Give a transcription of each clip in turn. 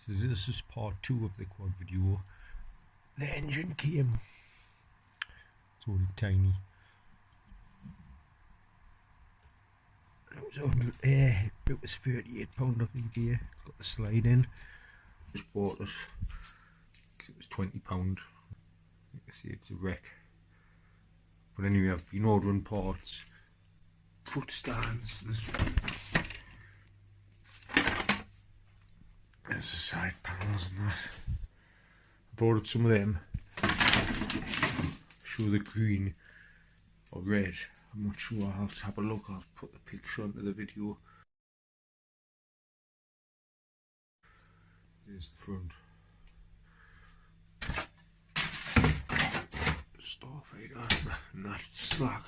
So this is part 2 of the quad video. The engine came. It's only tiny. It was £38 off eBay. It's got the slide in. Just bought it because it was £20. You can see it's a wreck. But anyway, I've been ordering parts, foot stands. There's the side panels and that. I've ordered some of them. Show the green or red. I'm not sure. I'll have a look. I'll put the picture onto the video. There's the front. Starfighter and that's slack.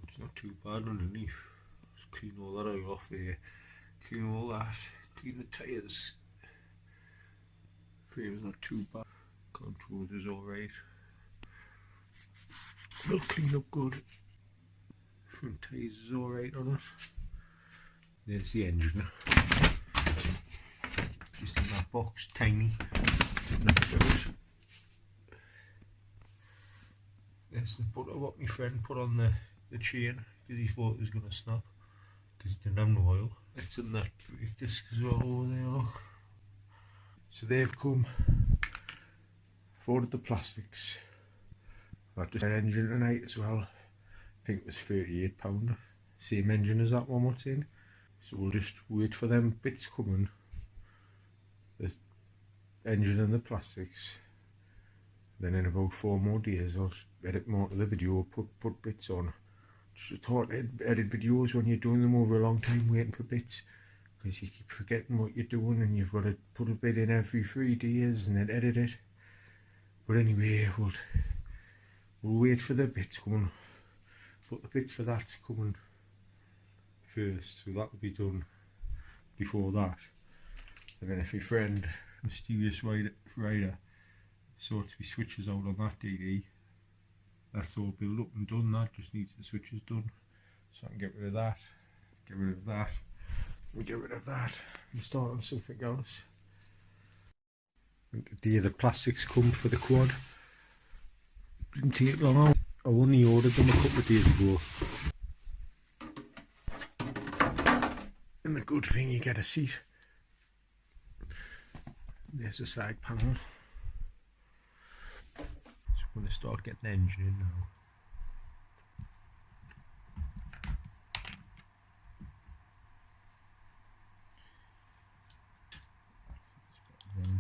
It's not too bad underneath. Just clean all that out off there. Clean all that. Clean the tyres. Frame's not too bad. Controls is alright. Will clean up good. Front tyres is alright on it. There's the engine. Just in that box, tiny. There's the butter what my friend put on the chain because he thought it was going to snap because it didn't have no oil. It's in that brake disc as well over there, look. So they've come. I've ordered the plastics. I've just had an engine tonight as well. I think it was £38. Same engine as that one what's in. So we'll just wait for them bits coming. The engine and the plastics. Then in about 4 more days I'll edit more to the video, put bits on. Just thought edit videos when you're doing them over a long time waiting for bits. Because you keep forgetting what you're doing and you've got to put a bit in every 3 days and then edit it. But anyway, we'll wait for the bits coming. But the bits for that's coming first, so that'll be done before that. And then if your friend, Mysterious Rider, sorts my switches out on that DD, that's all built up and done. That just needs the switches done. So I can get rid of that, get rid of that, and get rid of that, and start on something else. And today the plastics come for the quad. Didn't take long. I only ordered them a couple of days ago. And the good thing, you get a seat. There's the side panel. So I'm going to start getting the engine in now.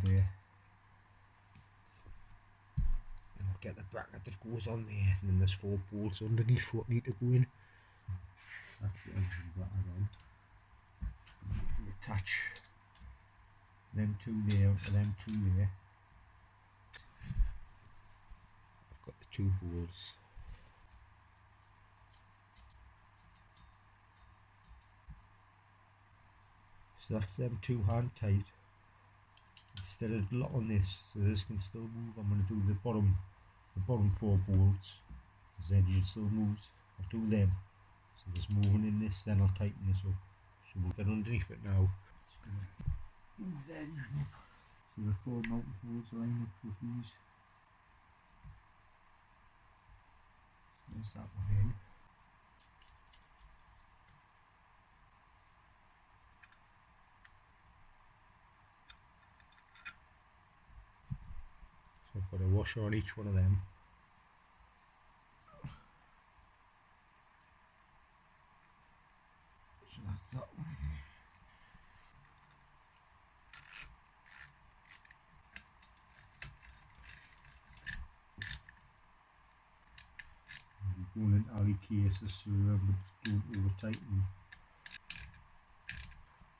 There. And I'll get the bracket that goes on there, and then there's 4 bolts underneath what need to go in. That's the engine bracket on. You attach them 2 there and them 2 there. I've got the 2 holes. So that's them 2 hand tight. Instead of locking this, so this can still move, I'm going to do the bottom 4 bolts. The engine still moves. I'll do them. So there's moving in this, then I'll tighten this up. So we'll get underneath it now. Just going to move the engine up. So the 4 mounting holes line up with these. There's that one in. So I've got a washer on each one of them. So that's that one. We're going into alley cases, so remember don't over tighten.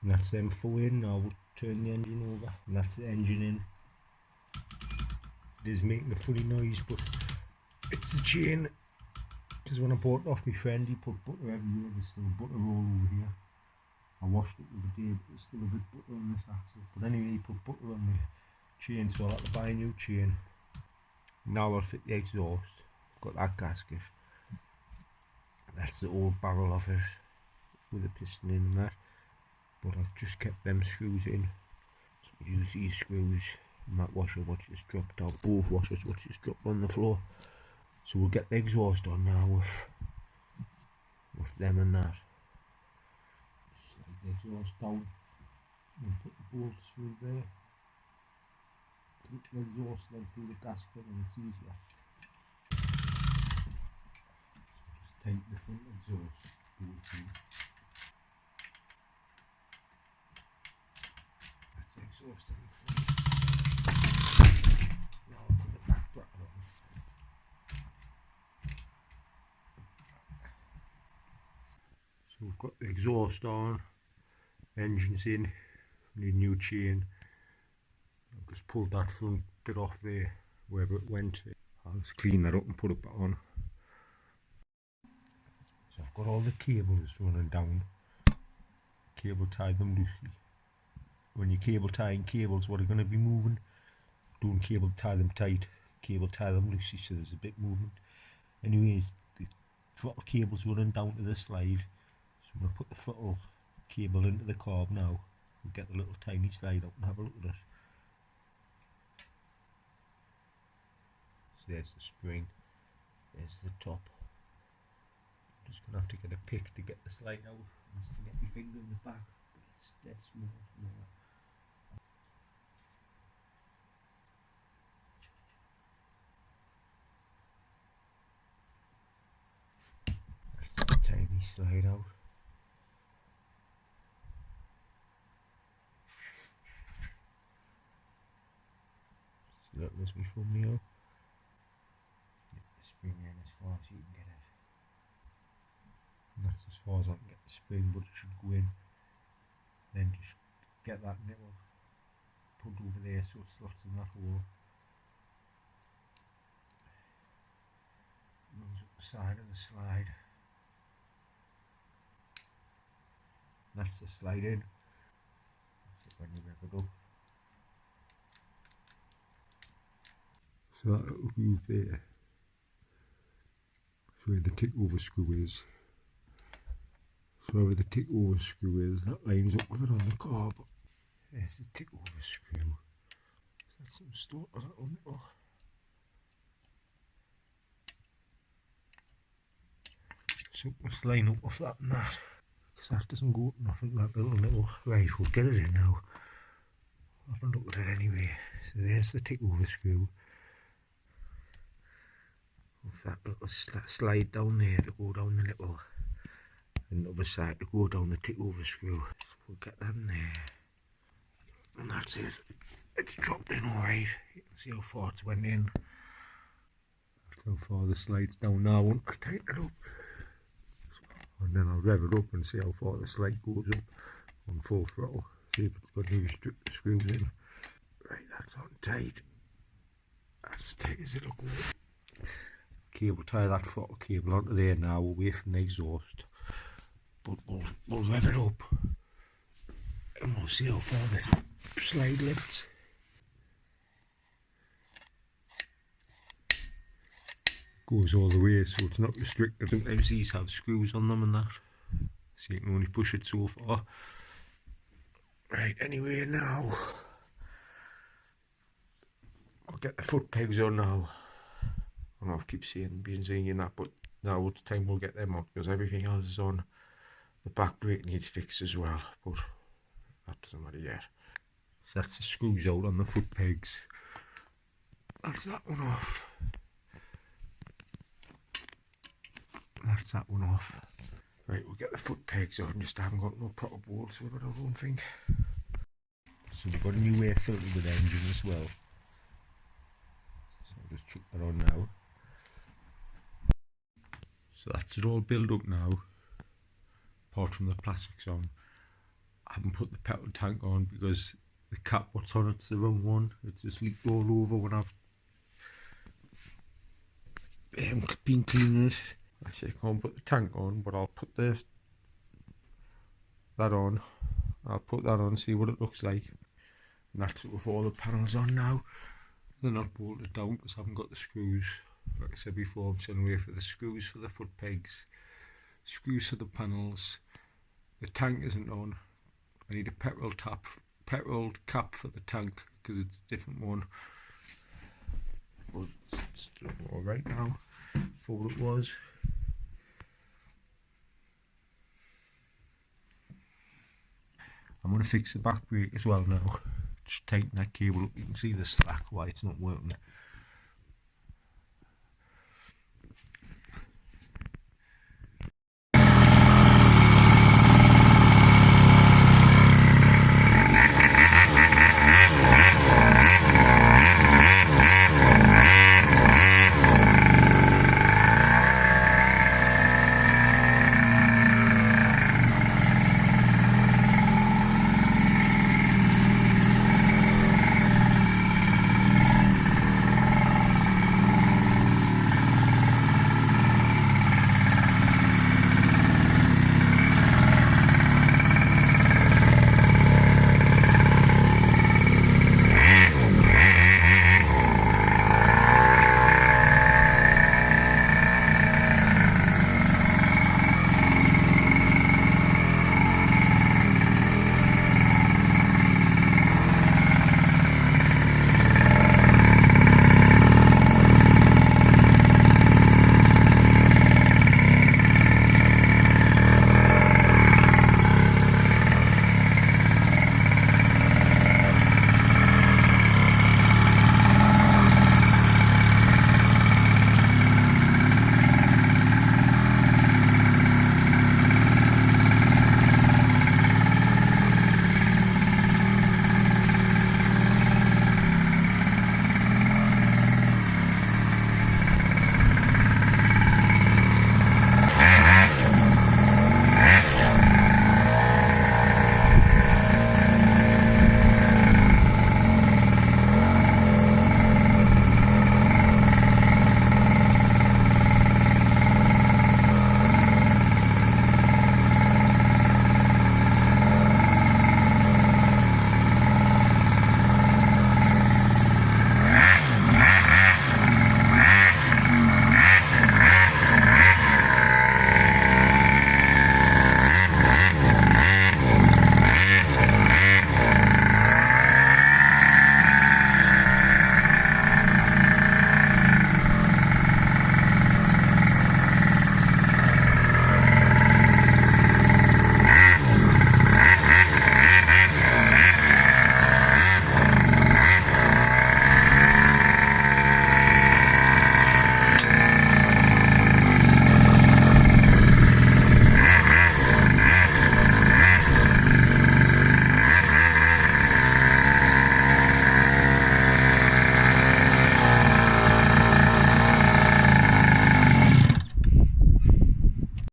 And that's them 4 in. Now we'll turn the engine over, and that's the engine in. It is making a funny noise, but it's the chain. Because when I bought it off my friend, he put butter everywhere. There's still butter all over here. I washed it the other day, but there's still a bit of butter on this axle. But anyway, he put butter on the chain, so I'll have to buy a new chain. Now I'll fit the exhaust. I've got that gasket. That's the old barrel of it with the piston in and that. but I've just kept them screws in. So we'll use these screws and that washer what just dropped out, both washers what just dropped on the floor. So we'll get the exhaust on now with them and that. Slide the exhaust down and put the bolts through there. Flip the exhaust then through the gasket and it's easier. Just tighten the front exhaust bolt in. That's the exhaust in the front. Now I'll put the back bracket on. So we've got the exhaust on, engine's in, need new chain. I've just pulled that front bit off there, wherever it went. I'll just clean that up and put it back on. So I've got all the cables running down. Cable tied them loosely. When you're cable tying cables, what are going to be moving? Don't cable tie them tight, cable tie them loosely so there's a bit movement. Anyways, the throttle cable's running down to the slide. So I'm going to put the throttle cable into the carb now. We'll get the little tiny slide up and have a look at it. So there's the spring, there's the top. I'm just going to have to get a pick to get the slide out. I'm just going to get my finger in the back, but it's dead small. That's a tiny slide out. Just little as my thumbnail. Get the spring in as far as you can get it. And that's as far as I can get the spring, but it should go in. Then just get that nipple pulled over there so it slots in that hole. Runs up the side of the slide. That's the slide in. That's it when you rev it up. So that little groove there, so where the tick over screw is. So where the tick over screw is, that lines up with it on the carb. There's the tick over screw. So that's some stuff, a little nipple. So let's line up with that and that. Because that doesn't go up nothing, that little nipple. Right, we'll get it in now. Have a look at it anyway. So there's the tick over screw. With that little slide down there to go down the nipple. And the other side to go down the tick over screw. So we'll get that in there. And that's it. It's dropped in alright. You can see how far it's went in. That's how far the slide's down now. I'll tighten it up. And then I'll rev it up and see how far the slide goes up on full throttle. See if it's got new screws in. Right, that's on tight. As tight as it'll go. Cable tie that throttle cable onto there now, away from the exhaust. But we'll rev it up and we'll see how far the slide lifts. Goes all the way, so it's not restricted. Sometimes these have screws on them and that, so you can only push it so far. Right, anyway, now I'll get the foot pegs on now. I know I keep saying benzene and that, but now it's time we'll get them on because everything else is on. The back brake needs fixed as well, but that doesn't matter yet. So that's the screws out on the foot pegs. That's that one off. That's that one off. Right, we'll get the foot pegs on, just haven't got no proper bolts with it, I don't think. So we've got a new air filter with the engine as well. So I'll just chuck that on now. So that's it all built up now, apart from the plastics on. I haven't put the petrol tank on because the cap what's on it's the wrong one. It's just leaked all over when I've been cleaning it. Actually, I can't put the tank on, but I'll put that on. I'll put that on, see what it looks like. And that's it with all the panels on now. They're not bolted down because I haven't got the screws. Like I said before, I'm sending away for the screws for the foot pegs, screws for the panels. The tank isn't on. I need a petrol cap for the tank because it's a different one. But it's doing all right now for what it was. I'm going to fix the back brake as well now. Just tighten that cable up. You can see the slack why it's not working.